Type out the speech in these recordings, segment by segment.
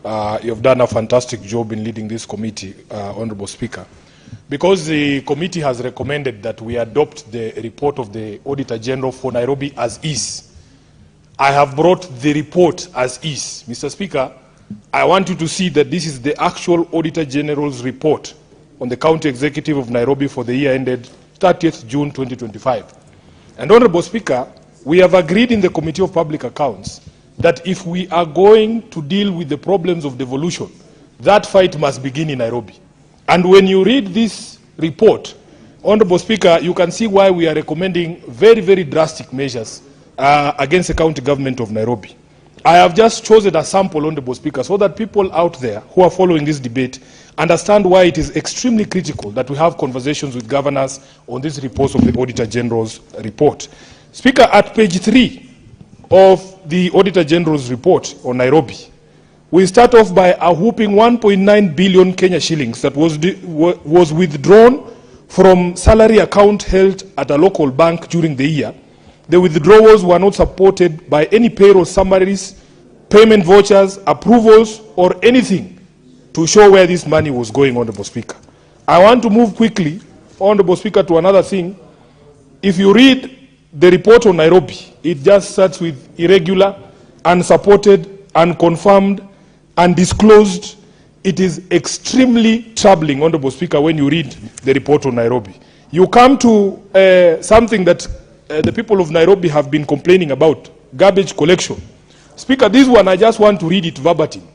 You have done a fantastic job in leading this committee, Honorable Speaker. Because the committee has recommended that we adopt the report of the Auditor General for Nairobi as is, I have brought the report as is. Mr. Speaker, I want you to see that this is the actual Auditor General's report on the County Executive of Nairobi for the year ended 30th June 2025. And Honorable Speaker, we have agreed in the Committee of Public Accounts that if we are going to deal with the problems of devolution, that fight must begin in Nairobi. And when you read this report, Honorable Speaker, you can see why we are recommending very, very drastic measures against the county government of Nairobi. I have just chosen a sample, Honorable Speaker, so that people out there who are following this debate understand why it is extremely critical that we have conversations with governors on this report of the Auditor General's report. Speaker, at page 3 of the Auditor General's report on Nairobi, we start off by a whooping 1.9 billion Kenya shillings that was withdrawn from salary account held at a local bank during the year. The withdrawals were not supported by any payroll summaries, payment vouchers, approvals, or anything to show where this money was going, Honorable Speaker. I want to move quickly, Honorable Speaker, to another thing. If you read the report on Nairobi, it just starts with irregular, unsupported, unconfirmed, undisclosed. It is extremely troubling, Honorable Speaker, when you read the report on Nairobi. You come to something that the people of Nairobi have been complaining about, garbage collection. Speaker, this one I just want to read it verbatim.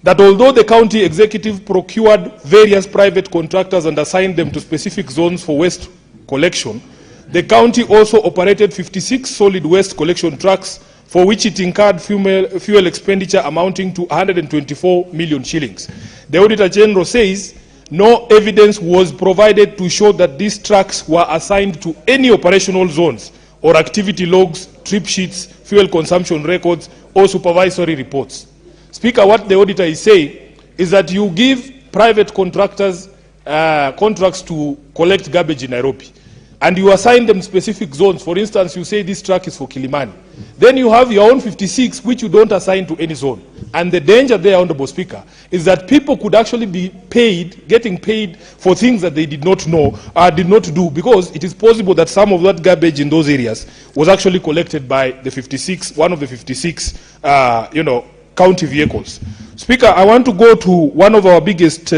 That although the county executive procured various private contractors and assigned them to specific zones for waste collection, the county also operated 56 solid waste collection trucks for which it incurred fuel expenditure amounting to 124 million shillings. The Auditor General says no evidence was provided to show that these trucks were assigned to any operational zones or activity logs, trip sheets, fuel consumption records, or supervisory reports. Speaker, what the auditor is saying is that you give private contractors contracts to collect garbage in Nairobi, and you assign them specific zones. For instance, you say this truck is for Kilimani. Then you have your own 56, which you don't assign to any zone. And the danger there, Honorable Speaker, is that people could actually be paid, getting paid for things that they did not know or did not do, because it is possible that some of that garbage in those areas was actually collected by the 56, one of the 56, county vehicles. Speaker, I want to go to one of our biggest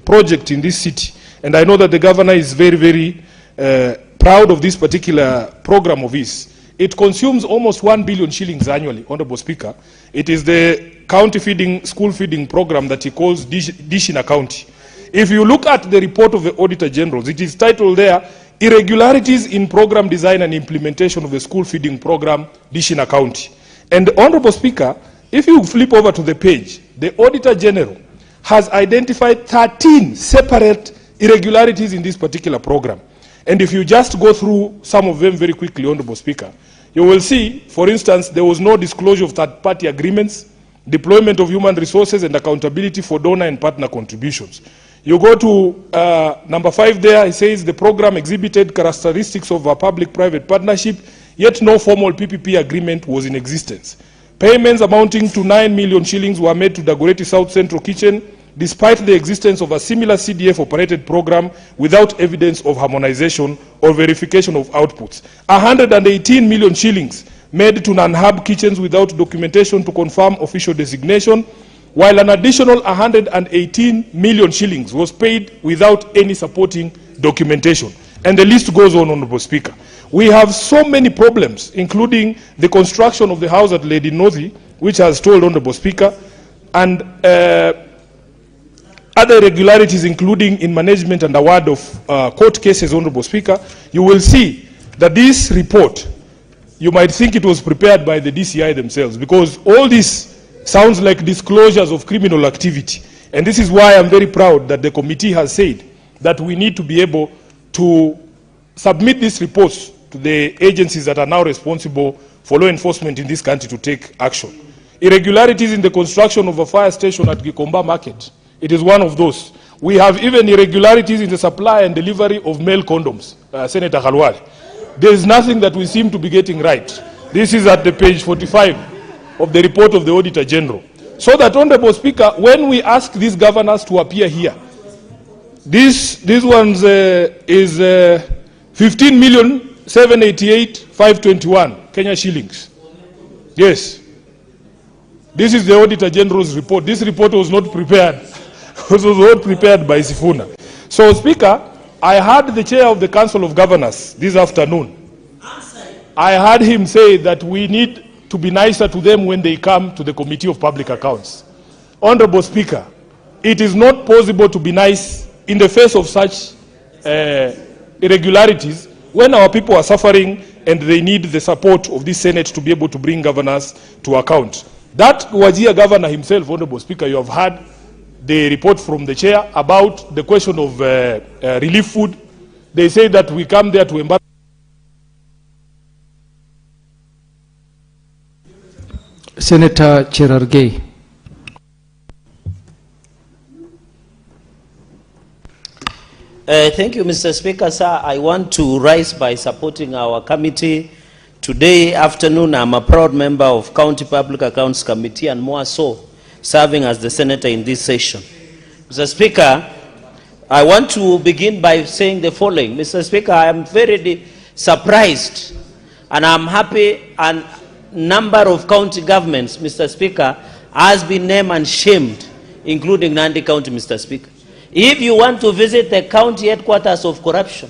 projects in this city, and I know that the governor is very, very proud of this particular program of his. It consumes almost 1 billion shillings annually, Honorable Speaker. It is the county feeding, school feeding program that he calls Dishi County. If you look at the report of the Auditor General, it is titled there, Irregularities in Program Design and Implementation of the School Feeding Program, Dishi County. And Honorable Speaker, if you flip over to the page, the Auditor General has identified 13 separate irregularities in this particular program. And if you just go through some of them very quickly, Honorable Speaker, you will see, for instance, there was no disclosure of third-party agreements, deployment of human resources, and accountability for donor and partner contributions. You go to number 5 there, it says the program exhibited characteristics of a public-private partnership, yet no formal PPP agreement was in existence. Payments amounting to 9 million shillings were made to Dagoretti South Central Kitchen, despite the existence of a similar CDF-operated program without evidence of harmonization or verification of outputs. 118 million shillings made to non-hub kitchens without documentation to confirm official designation, while an additional 118 million shillings was paid without any supporting documentation. And the list goes on, Honorable Speaker. We have so many problems, including the construction of the house at Lady Northey, which has told Honorable Speaker, and other irregularities, including in management and award of court cases, Honorable Speaker. You will see that this report, you might think it was prepared by the DCI themselves, because all this sounds like disclosures of criminal activity. And this is why I'm very proud that the committee has said that we need to be able to submit these reports to the agencies that are now responsible for law enforcement in this country to take action. Irregularities in the construction of a fire station at Gikomba Market. It is one of those. We have even irregularities in the supply and delivery of male condoms, Senator Khalwale. There is nothing that we seem to be getting right. This is at the page 45 of the report of the Auditor General. So that, Honorable Speaker, when we ask these governors to appear here, this one's is 15,788,521 Kenya shillings. Yes. This is the Auditor General's report. This report was not prepared. It was not prepared by Sifuna. So, Speaker, I heard the chair of the Council of Governors this afternoon. I heard him say that we need to be nicer to them when they come to the Committee of Public Accounts. Honorable Speaker, it is not possible to be nice in the face of such irregularities when our people are suffering and they need the support of this Senate to be able to bring governors to account. That Wajir governor himself, Honorable Speaker, you have heard the report from the chair about the question of relief food. They say that we come there to embark. Senator Cherargei. Thank you, Mr. Speaker. Sir, I want to rise by supporting our committee. Today afternoon, I'm a proud member of County Public Accounts Committee and more so, serving as the senator in this session. Mr. Speaker, I want to begin by saying the following. Mr. Speaker, I am very surprised and I'm happy and number of county governments, Mr. Speaker, has been named and shamed, including Nandi County, Mr. Speaker. If you want to visit the county headquarters of corruption,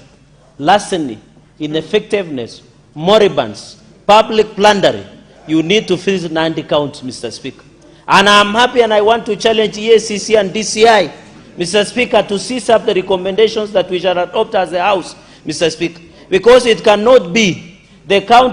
larceny, ineffectiveness, moribunds, public plundering, you need to visit Nandi County, Mr. Speaker. And I'm happy and I want to challenge EACC and DCI, Mr. Speaker, to seize up the recommendations that we shall adopt as a House, Mr. Speaker, because it cannot be the county